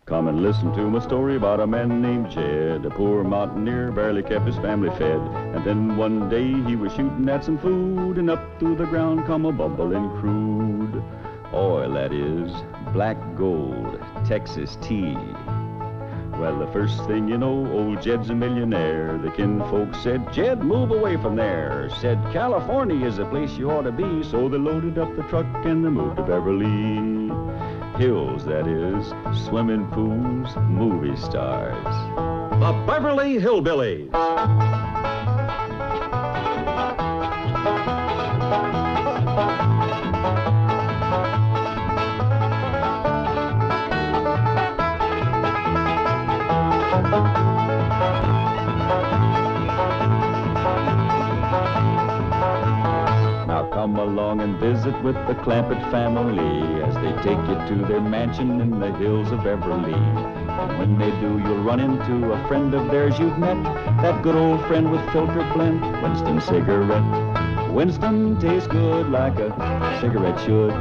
Come and listen to my story about a man named Jed. A poor mountaineer barely kept his family fed. And then one day he was shooting at some food, and up through the ground come a bubbling crude oil, that is, black gold, Texas tea. Well, the first thing you know, old Jed's a millionaire. The kinfolk said, Jed, move away from there. Said, California is the place you ought to be. So they loaded up the truck and they moved to Beverly Hills, that is, swimming pools, movie stars. The Beverly Hillbillies. Come along and visit with the Clampetts family as they take you to their mansion in the hills of Beverly. And when they do, you'll run into a friend of theirs you've met, that good old friend with filter blend, Winston cigarette. Winston tastes good like a cigarette should.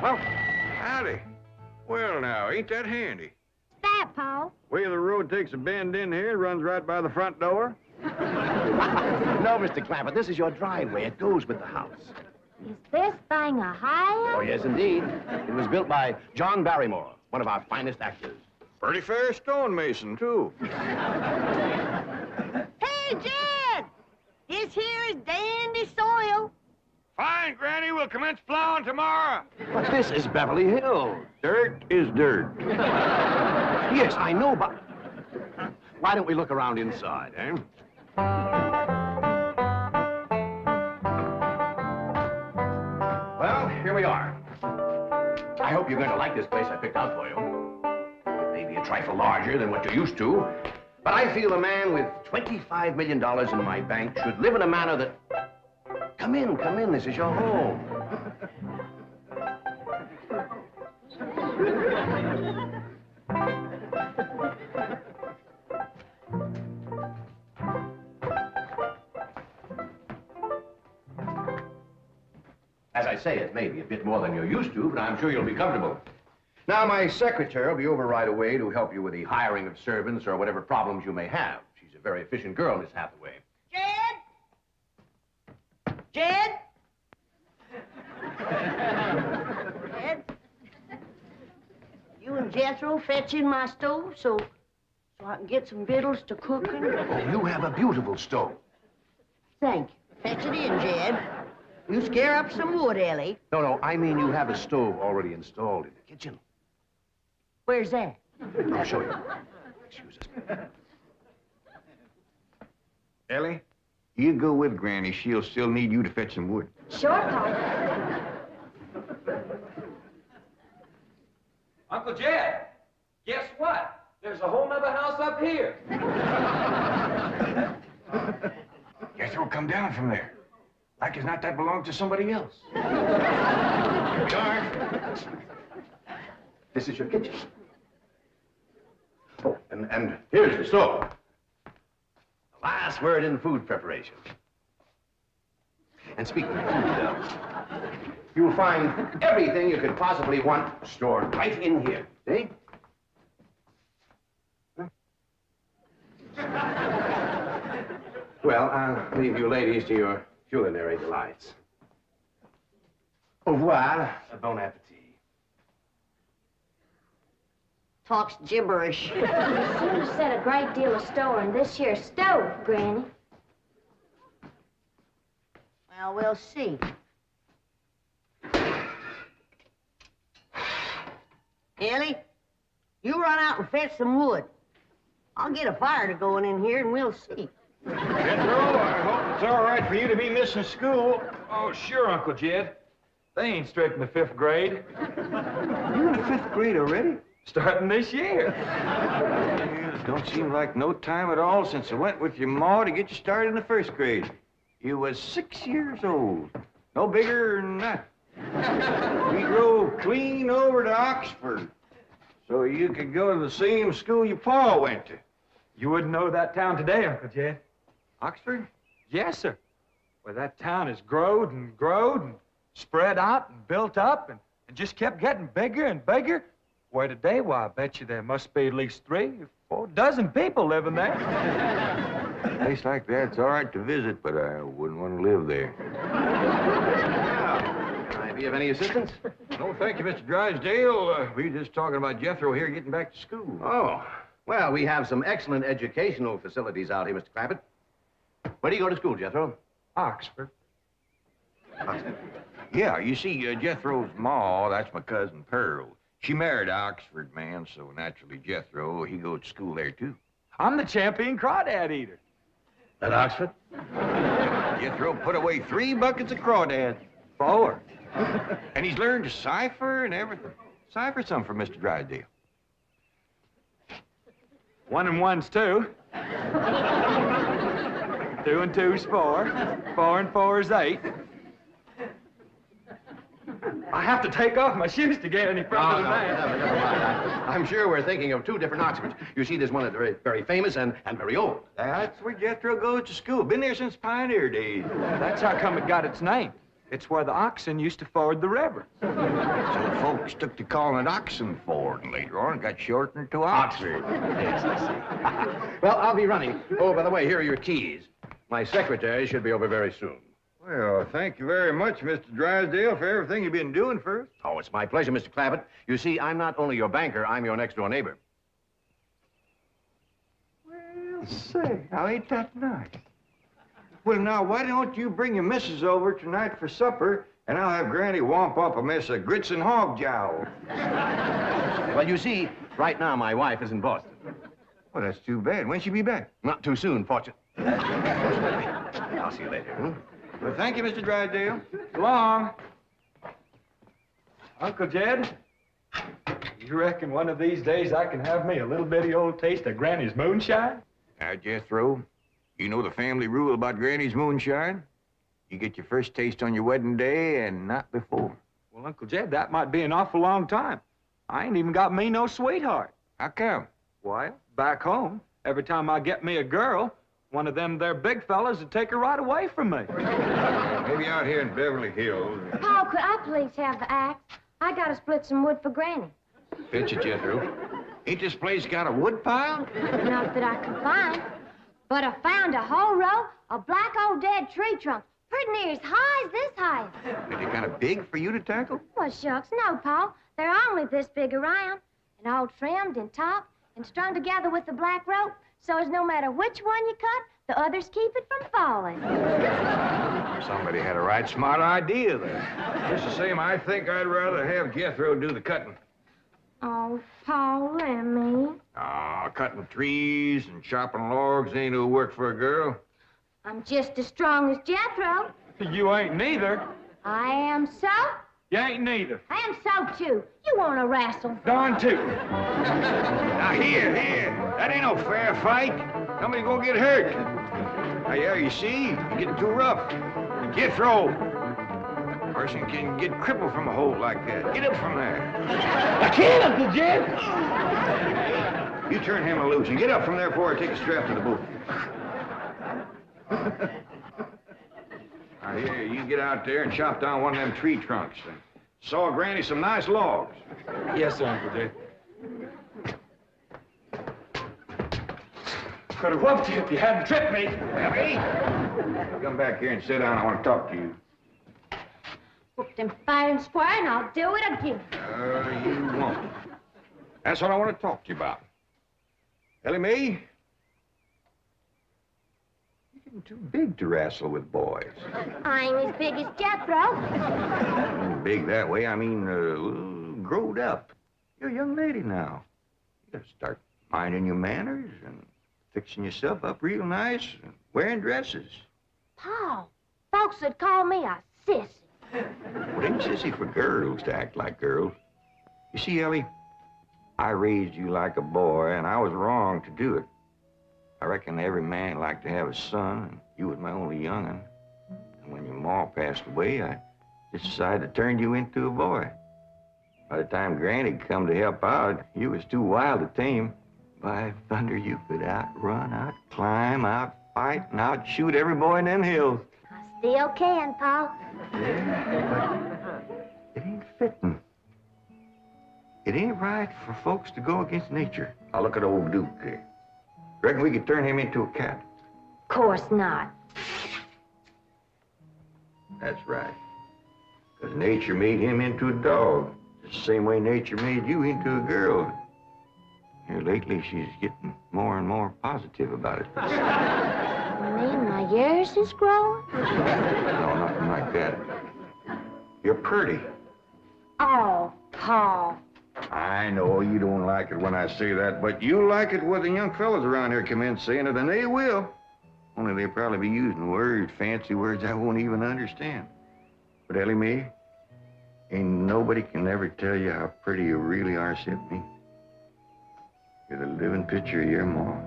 Welcome. Howdy. Well, now, ain't that handy? That, Pa? Way the road takes a bend in here, runs right by the front door. No, Mr. Clampett, this is your driveway. It goes with the house. Is this thing a house? Oh, yes, indeed. It was built by John Barrymore, one of our finest actors. Pretty fair stonemason, too. Hey, Jed! This here is dandy soil. Fine, Granny. We'll commence plowing tomorrow. But this is Beverly Hill. Dirt is dirt. Yes, I know, but why don't we look around inside, eh? Well, here we are. I hope you're going to like this place I picked out for you. It may be a trifle larger than what you're used to, but I feel a man with $25 million in my bank should live in a manner that... Come in, this is your home. As I say, it may be a bit more than you're used to, but I'm sure you'll be comfortable. Now, my secretary will be over right away to help you with the hiring of servants or whatever problems you may have. She's a very efficient girl, Miss Hathaway. Jed? Jed? You and Jethro fetch in my stove so I can get some victuals to cook in? Oh, you have a beautiful stove. Thank you. Fetch it in, Jed. You scare up some wood, Elly. No, I mean you have a stove already installed in the kitchen. Where's that? I'll show you. Excuse us. Elly, you go with Granny. She'll still need you to fetch some wood. Sure, Pa. Uncle Jed, guess what? There's a whole nother house up here. Jethro, come down from there. Like as not that belongs to somebody else. Darn. This is your kitchen. Oh, and here's the stove. The last word in food preparation. And speaking of food, you'll find everything you could possibly want stored right in here. See? Well, I'll leave you ladies to your culinary delights. Au revoir, bon appetit. Talks gibberish. You seem to set a great deal of store in this here stove, Granny. Well, we'll see. Elly, you run out and fetch some wood. I'll get a fire to going in here and we'll see. Jethro, I hope it's all right for you to be missing school. Oh, sure, Uncle Jed. They ain't strict in the 5th grade. You're in the 5th grade already? Starting this year. Yeah, it don't seem like no time at all since I went with your ma to get you started in the 1st grade. You was 6 years old. No bigger than that. We drove clean over to Oxford. So you could go to the same school your pa went to. You wouldn't know that town today, Uncle Jed. Oxford? Yes, sir. Well, that town has growed and spread out and built up and just kept getting bigger and bigger. Where today, why, I bet you there must be at least 3 or 4 dozen people living there. A place like that's all right to visit, but I wouldn't want to live there. Can I be of any assistance? No, thank you, Mr. Drysdale. We were just talking about Jethro here getting back to school. Oh, well, we have some excellent educational facilities out here, Mr. Clampett. Where do you go to school, Jethro? Oxford. Yeah, you see, Jethro's ma, that's my cousin Pearl. She married an Oxford man, so naturally Jethro, he goes to school there, too. I'm the champion crawdad eater. At Oxford? Jethro put away 3 buckets of crawdads. 4. And he's learned to cipher and everything. Cipher some for Mr. Drysdale. 1 and 1's 2. 2 and 2's 4. 4 and 4's 8. I have to take off my shoes to get any further than that. Never mind. I'm sure we're thinking of 2 different Oxfords. You see, there's one that's very, very famous and very old. That's where Jethro goes to school. Been there since pioneer days. That's how come it got its name. It's where the oxen used to ford the river. So folks took to calling it Oxenford, and later on it got shortened to Oxford. Yes, I see. Well, I'll be running. Oh, by the way, here are your keys. My secretary should be over very soon. Well, thank you very much, Mr. Drysdale, for everything you've been doing for us. Oh, it's my pleasure, Mr. Clampett. You see, I'm not only your banker, I'm your next-door neighbor. Well, say, now ain't that nice? Well, now, why don't you bring your missus over tonight for supper, and I'll have Granny womp up a mess of grits and hog jowl. Well, you see, right now my wife is in Boston. Well, that's too bad. When'll she be back? Not too soon, fortunately. I'll see you later. Well, thank you, Mr. Drysdale. So long. Uncle Jed, you reckon one of these days I can have me a little bitty old taste of Granny's moonshine? Now, Jethro, you know the family rule about Granny's moonshine? You get your first taste on your wedding day and not before. Well, Uncle Jed, that might be an awful long time. I ain't even got me no sweetheart. How come? Why, back home, every time I get me a girl, one of them there big fellas would take her right away from me. Maybe out here in Beverly Hills. Paul, could I please have the axe? I gotta split some wood for Granny. Fetch it, Jethro. Ain't this place got a wood pile? Not that I can find. But I found a whole row of black old dead tree trunks, pretty near as high as this height. Are they kind of big for you to tackle? Well, shucks, no, Paul. They're only this big around, and all trimmed and topped and strung together with the black rope, so as no matter which one you cut, the others keep it from falling. Somebody had a right smart idea there. Just the same, I think I'd rather have Jethro do the cutting. Oh, Paul and me. Ah, cutting trees and chopping logs ain't no work for a girl. I'm just as strong as Jethro. You ain't neither. I am so. You ain't neither. I am so, too. You want to wrestle? Darn too. Now, here. That ain't no fair fight. Somebody gonna get hurt. Now, yeah, you see, you're getting too rough. Jethro. A person can get crippled from a hole like that. Get up from there. I can't, Uncle Jed. You turn him loose and get up from there before I take a strap to the boot. Now, here, you get out there and chop down one of them tree trunks and saw Granny some nice logs. Yes, sir, Uncle Jed. Could have whooped you if you hadn't tripped me. Elly, come back here and sit down. I want to talk to you. Whooped him fair and square, and I'll do it again. You won't. That's what I want to talk to you about. Elly May, you're getting too big to wrestle with boys. I'm as big as Jethro. Big that way, I mean, growed up. You're a young lady now. You gotta start minding your manners and fixing yourself up real nice and wearing dresses. Paul, folks would call me a sissy. Well, it ain't sissy for girls to act like girls. You see, Elly, I raised you like a boy, and I was wrong to do it. I reckon every man liked to have a son, and you was my only young'un. And when your ma passed away, I just decided to turn you into a boy. By the time Granny come to help out, you was too wild to tame. By thunder, you could outrun, outclimb, outfight, and outshoot every boy in them hills. I still can, Pa. Yeah, but it ain't fitting. It ain't right for folks to go against nature. Now look at old Duke there. Reckon we could turn him into a cat? Course not. That's right. Because nature made him into a dog. Just the same way nature made you into a girl. Here lately, she's getting more and more positive about it. You mean my years is growing? No, nothing like that. You're pretty. Oh, Pa. I know you don't like it when I say that, but you like it when the young fellas around here come in saying it, and they will. Only they'll probably be using words, fancy words I won't even understand. But Elly May, ain't nobody can ever tell you how pretty you really are except me. You're the living picture of your ma.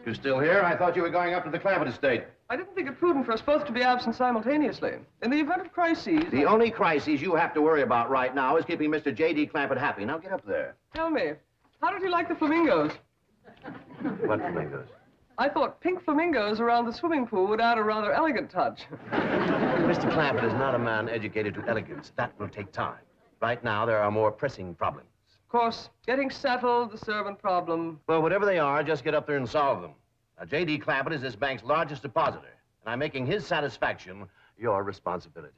You still here? I thought you were going up to the Clampett estate. I didn't think it prudent for us both to be absent simultaneously. In the event of crises... The only crises you have to worry about right now is keeping Mr. J.D. Clampett happy. Now get up there. Tell me, how did you like the flamingos? What flamingos? I thought pink flamingos around the swimming pool would add a rather elegant touch. Mr. Clampett is not a man educated to elegance. That will take time. Right now, there are more pressing problems. Of course, getting settled, the servant problem. Well, whatever they are, just get up there and solve them. Now, J.D. Clampett is this bank's largest depositor, and I'm making his satisfaction your responsibility.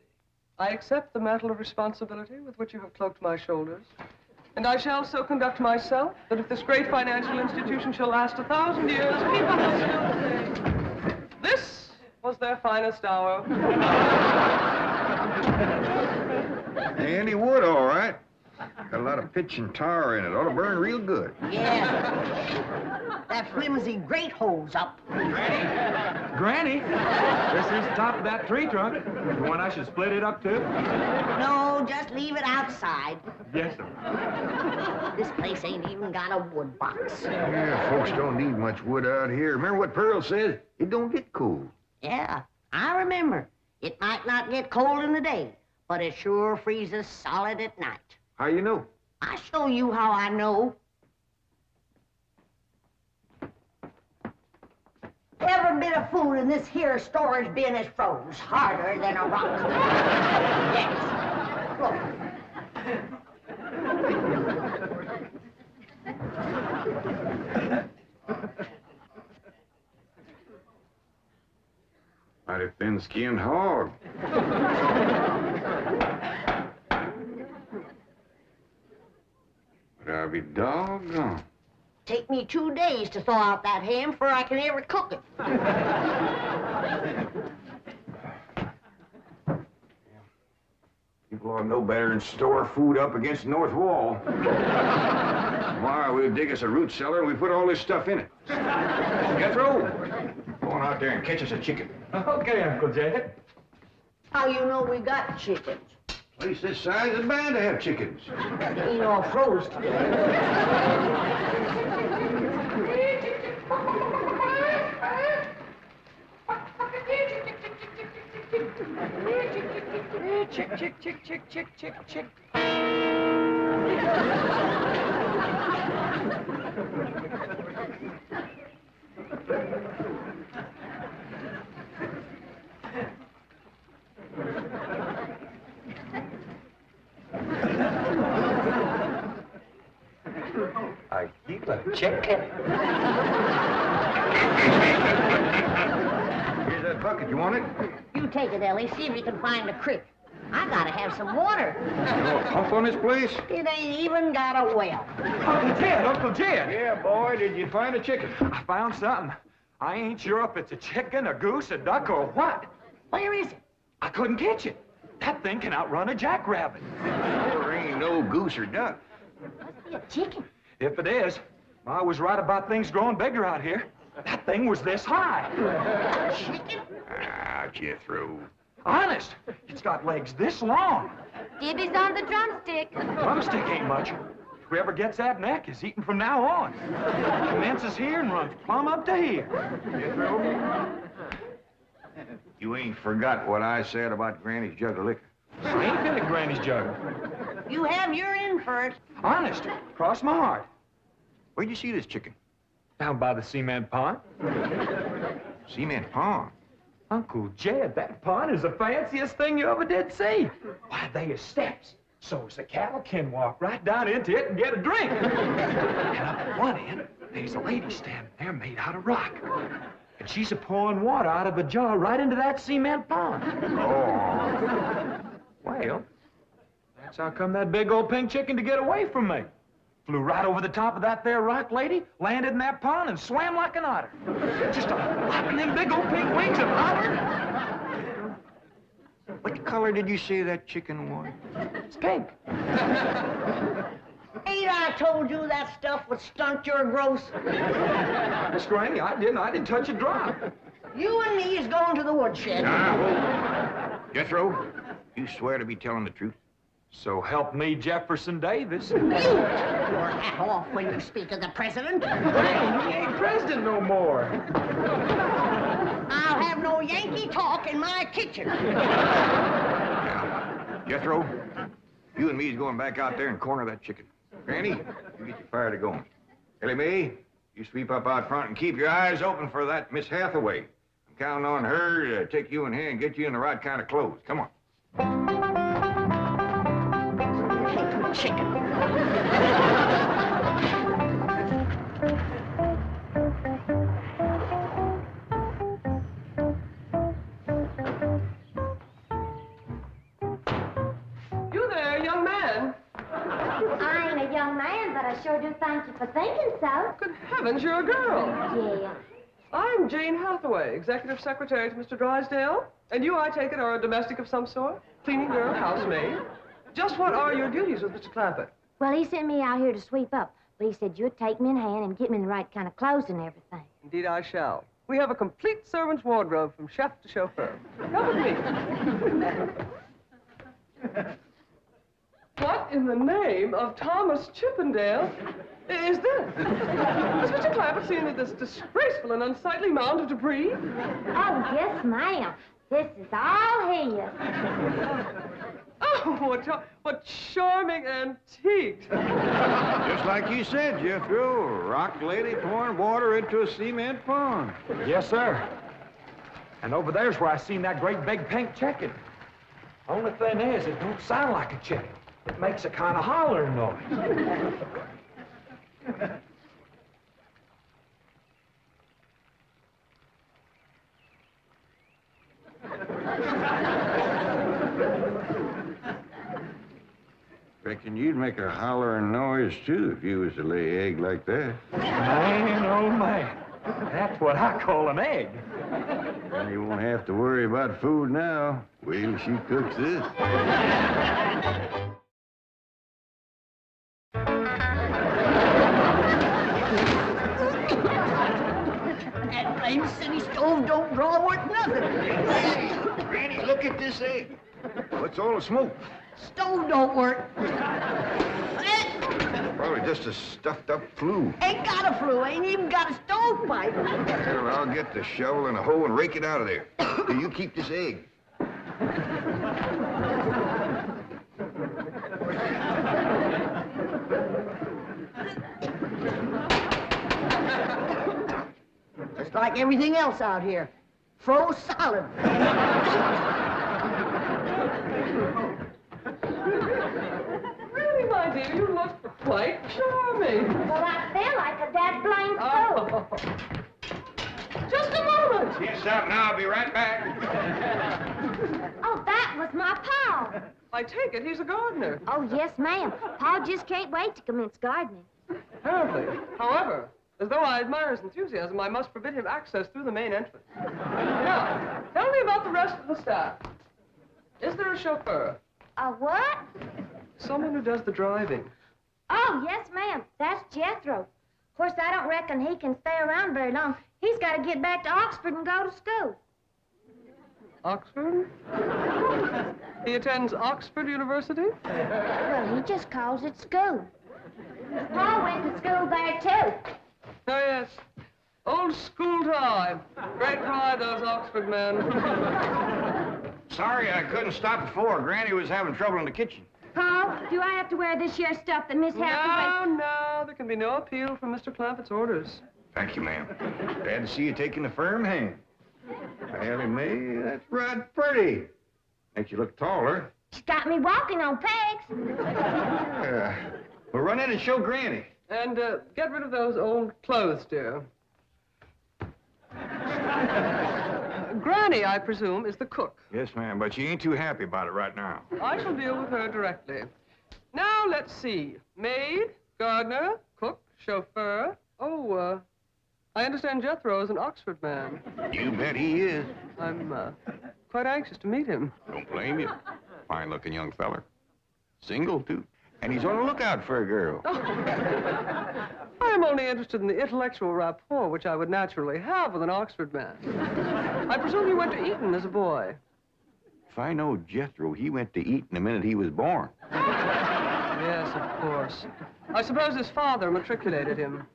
I accept the mantle of responsibility with which you have cloaked my shoulders. And I shall so conduct myself that if this great financial institution shall last 1,000 years, people will still say, this was their finest hour. And he would, all right. Got a lot of pitch and tar in it. Ought to burn real good. Yeah. That flimsy grate holds up. Granny, this is the top of that tree trunk. You want I should split it up, too? No, just leave it outside. Yes, sir. This place ain't even got a wood box. Yeah, folks don't need much wood out here. Remember what Pearl said? It don't get cold. Yeah, I remember. It might not get cold in the day, but it sure freezes solid at night. How you know? I'll show you how I know. Every bit of food in this here storage bin is froze harder than a rock. Yes. Look. Mighty thin-skinned hog. But I'll be doggone. Take me 2 days to thaw out that ham before I can ever cook it. People ought to know better than store food up against the north wall. Tomorrow we'll dig us a root cellar and we put all this stuff in it. Jethro, go on out there and catch us a chicken. Okay, Uncle Jed. How you know we got chickens? Place this size is bound to have chickens. They ain't all froze today. Chick, chick, chick, chick, chick, chick, chick. I keep a chicken. Here's that bucket. You want it? You take it, Ellie. See if you can find a creek. I gotta have some water. You know a pump on this place? It ain't even got a well. Uncle Jed, Uncle Jed. Yeah, boy, did you find a chicken? I found something. I ain't sure if it's a chicken, a goose, a duck, or what. Where is it? I couldn't catch it. That thing can outrun a jackrabbit. There ain't no goose or duck. Must be a chicken. If it is, I was right about things growing bigger out here. That thing was this high. Chicken? Ah, Jethro. Honest, it's got legs this long. Dibby's on the drumstick. Drumstick ain't much. Whoever gets that neck is eating from now on. Commences here and runs plumb up to here. Jethro, you ain't forgot what I said about Granny's jug of liquor. I ain't been at Granny's jug. You have your in for it. Honest, cross my heart. Where'd you see this chicken? Down by the cement pond. Cement pond. Uncle Jed, that pond is the fanciest thing you ever did see. Why, they are steps, so's the cattle can walk right down into it and get a drink. And up at one end, there's a lady standing there made out of rock. And she's a-pouring water out of a jar right into that cement pond. Oh. Well, that's how come that big old pink chicken to get away from me. Flew right over the top of that there rock lady, landed in that pond, and swam like an otter. Just flapping them big old pink wings and hollered. What color did you say that chicken was? It's pink. Ain't I told you that stuff would stunt your growth? Miss Granny, I didn't touch a drop. You and me is going to the woodshed. Now, Jethro, you swear to be telling the truth? So help me, Jefferson Davis. You take your hat off when you speak of the president. He ain't president no more. I'll have no Yankee talk in my kitchen. Now, Jethro, you and me is going back out there and corner that chicken. Granny, you get your fire to going. Elly May, you sweep up out front and keep your eyes open for that Miss Hathaway. I'm counting on her to take you in hand and get you in the right kind of clothes. Come on. Chicken. You there, young man. I ain't a young man, but I sure do thank you for thinking so. Good heavens, you're a girl. Yeah. I'm Jane Hathaway, executive secretary to Mr. Drysdale. And you, I take it, are a domestic of some sort? Cleaning girl, housemaid? Just what are your duties with Mr. Clampett? Well, he sent me out here to sweep up, but he said you'd take me in hand and get me in the right kind of clothes and everything. Indeed, I shall. We have a complete servant's wardrobe from chef to chauffeur. Come with me. What in the name of Thomas Chippendale is this? Has Mr. Clampett seen this disgraceful and unsightly mound of debris? Oh, yes, ma'am. This is all his. Oh, what charming antiques. Just like you said, Jethro, a rock lady pouring water into a cement pond. Yes, sir. And over there's where I seen that great big pink chicken. Only thing is, it don't sound like a chicken. It makes a kind of hollering noise. Reckon you'd make a hollering noise, too, if you was to lay egg like that. Man, oh, man. That's what I call an egg. And you won't have to worry about food now. Wait till she cooks this. That blame city stove don't draw worth nothing. Hey, Granny, look at this egg. What's all the smoke? Stove don't work. Probably just a stuffed-up flue. Ain't got a flue, ain't even got a stovepipe. Well, I'll get the shovel and a hoe and rake it out of there. You keep this egg. Just like everything else out here. Froze solid. Really, my dear, you look quite charming. Well, I feel like a dead blame fool. Oh. Just a moment. Yes, out now. I'll be right back. Oh, that was my Pa. I take it he's a gardener. Oh, yes, ma'am. Pa just can't wait to commence gardening. Apparently. However, as though I admire his enthusiasm, I must forbid him access through the main entrance. Now, tell me about the rest of the staff. Is there a chauffeur? A what? Someone who does the driving. Oh, yes, ma'am. That's Jethro. Of course, I don't reckon he can stay around very long. He's got to get back to Oxford and go to school. Oxford? He attends Oxford University? Well, he just calls it school. Pa went to school there, too. Oh, yes. Old school tie. Great pride, those Oxford men. Sorry I couldn't stop before. Granny was having trouble in the kitchen. Pa, do I have to wear this here stuff that Miss Hathaway... No, there can be no appeal from Mr. Clampetts' orders. Thank you, ma'am. Glad to see you taking a firm hand. Elly May, that's right pretty. Makes you look taller. She's got me walking on pegs. We'll run in and show Granny. And get rid of those old clothes, dear. Granny, I presume, is the cook. Yes, ma'am, but she ain't too happy about it right now. I shall deal with her directly. Now, let's see. Maid, gardener, cook, chauffeur. Oh, I understand Jethro is an Oxford man. You bet he is. I'm quite anxious to meet him. Don't blame you. Fine-looking young feller. Single, too. And he's on the lookout for a girl. I am only interested in the intellectual rapport which I would naturally have with an Oxford man. I presume you went to Eton as a boy. If I know Jethro, he went to Eton the minute he was born. Yes, of course. I suppose his father matriculated him.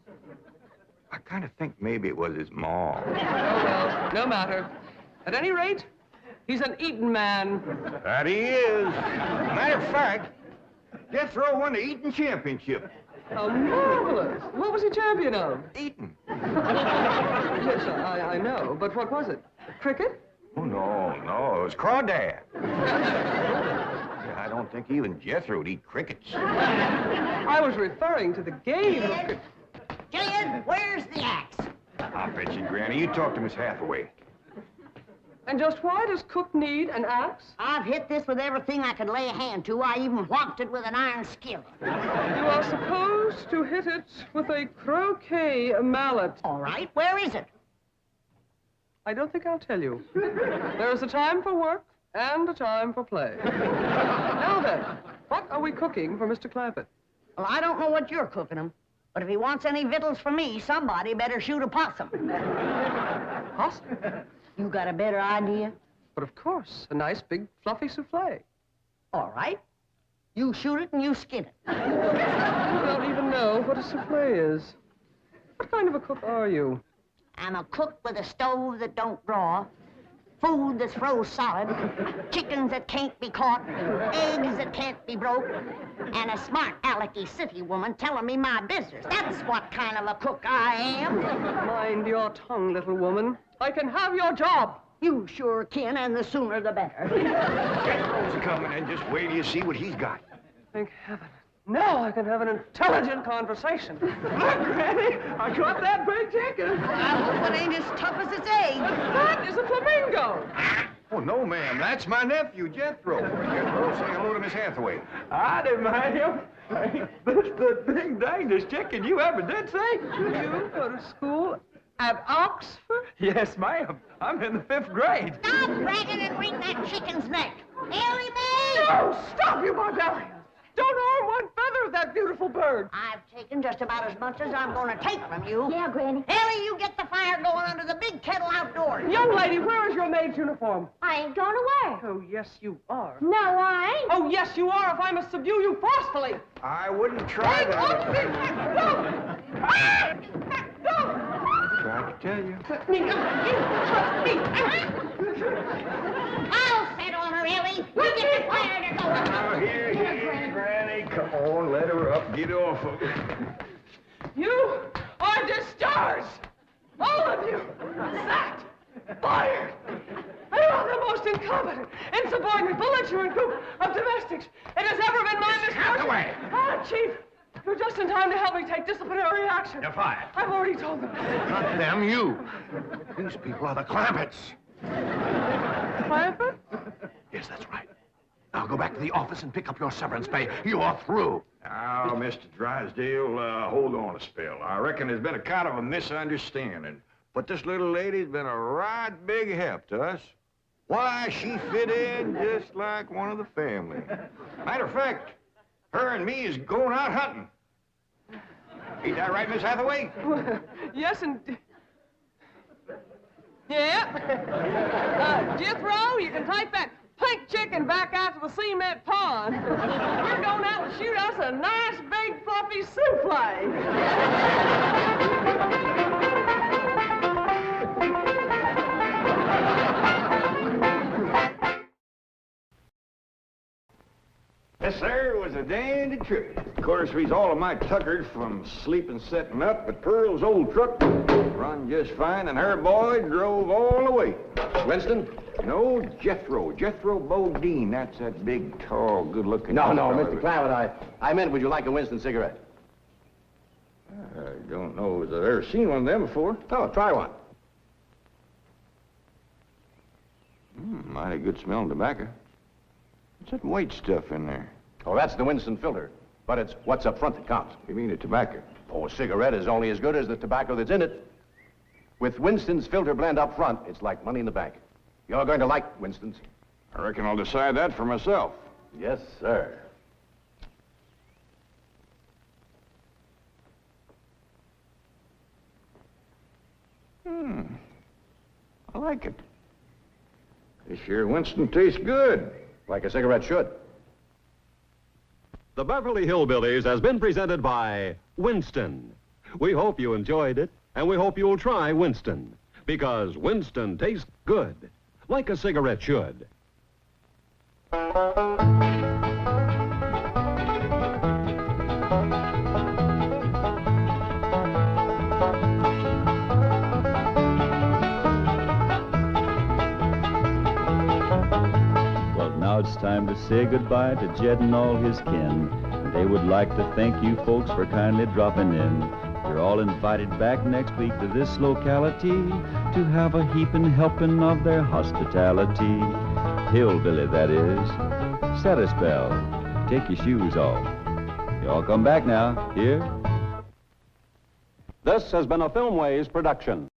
I kind of think maybe it was his ma. Oh, well, no matter. At any rate, he's an Eton man. That he is. Matter of fact, Jethro won the Eton championship. How marvelous. What was he champion of? Eton. Yes, I know. But what was it? Cricket? Oh, no, it was crawdad. I don't think even Jethro would eat crickets. I was referring to the game of cricket. Jed, where's the axe? I bet you, Granny, you talk to Miss Hathaway. And just why does Cook need an axe? I've hit this with everything I could lay a hand to. I even whopped it with an iron skillet. You are supposed to hit it with a croquet mallet. All right, where is it? I don't think I'll tell you. There is a time for work and a time for play. Now then, what are we cooking for Mr. Clampett? Well, I don't know what you're cooking him, but if he wants any victuals from me, somebody better shoot a possum. Possum? You got a better idea? But of course, a nice big fluffy souffle. All right. You shoot it and you skin it. You don't even know what a souffle is. What kind of a cook are you? I'm a cook with a stove that don't draw, food that's froze solid, chickens that can't be caught, eggs that can't be broke, and a smart alecky city woman telling me my business. That's what kind of a cook I am. Mind your tongue, little woman. I can have your job. You sure can, and the sooner the better. Jethro's coming, and just wait till you see what he's got. Thank heaven. Now I can have an intelligent conversation. Look, Granny, I caught that big chicken. I hope it ain't as tough as its egg. That is a flamingo. Oh, no, ma'am. That's my nephew, Jethro. Jethro, say hello to Miss Hathaway. Howdy, ma'am. This the big dangest chicken you ever did see. You go to school at Oxford? Yes, ma'am. I'm in the 5th grade. Stop bragging and wring that chicken's neck. Elly May! No, stop, you barbarians. Don't harm one feather of that beautiful bird. I've taken just about as much as I'm going to take from you. Yeah, Granny. Elly, you get the fire going under the big kettle outdoors. Young lady, where is your maid's uniform? I ain't going to wear. Oh, yes, you are. No, I ain't. Oh, yes, you are, if I must subdue you forcefully. I wouldn't try that. Tried to tell you. I'll set on her, Elly. You get the fire to go. Now, here, Granny. Come on, let her up. Get off of it. You are discharged. All of you. Sacked. Fired. You are the most incompetent, insubordinate, belligerent group of domestics it has ever been my misfortune. Hathaway! Ah, Chief. You're just in time to help me take disciplinary action. You're fired. I've already told them. Not them, you. These people are the Clampetts. Clampett? Yes, that's right. Now go back to the office and pick up your severance pay. You are through. Now, Mr. Drysdale, hold on a spell. I reckon there's been a kind of a misunderstanding. But this little lady's been a right big help to us. Why, she fit in just like one of the family. Matter of fact, her and me is going out hunting. Ain't that right, Miss Hathaway? Well, yes, and... Yeah. Jethro, you can take that pink chicken back out to the cement pond. We're going out and shoot us a nice, big, fluffy souffle. Yes, sir, it was a dandy trip. Of course, we's all of my tuckers from sleeping setting up, but Pearl's old truck run just fine, and her boy drove all the way. Winston? No, Jethro. Jethro Bodine. That's that big, tall, good-looking... No, fella. Mr. Clampett, I meant, would you like a Winston cigarette? I don't know as I've ever seen one of them before. Oh, try one. Mighty good smelling tobacco. What's that white stuff in there? Oh, that's the Winston filter. But it's what's up front that counts. You mean the tobacco? Oh, a cigarette is only as good as the tobacco that's in it. With Winston's filter blend up front, it's like money in the bank. You're going to like Winston's. I reckon I'll decide that for myself. Yes, sir. I like it. This here Winston tastes good. Like a cigarette should. The Beverly Hillbillies has been presented by Winston. We hope you enjoyed it, and we hope you'll try Winston, because Winston tastes good, like a cigarette should. Now it's time to say goodbye to Jed and all his kin. They would like to thank you folks for kindly dropping in. You're all invited back next week to this locality to have a heaping helping of their hospitality. Hillbilly, that is. Set a spell. Take your shoes off. You all come back now. Here. This has been a Filmways production.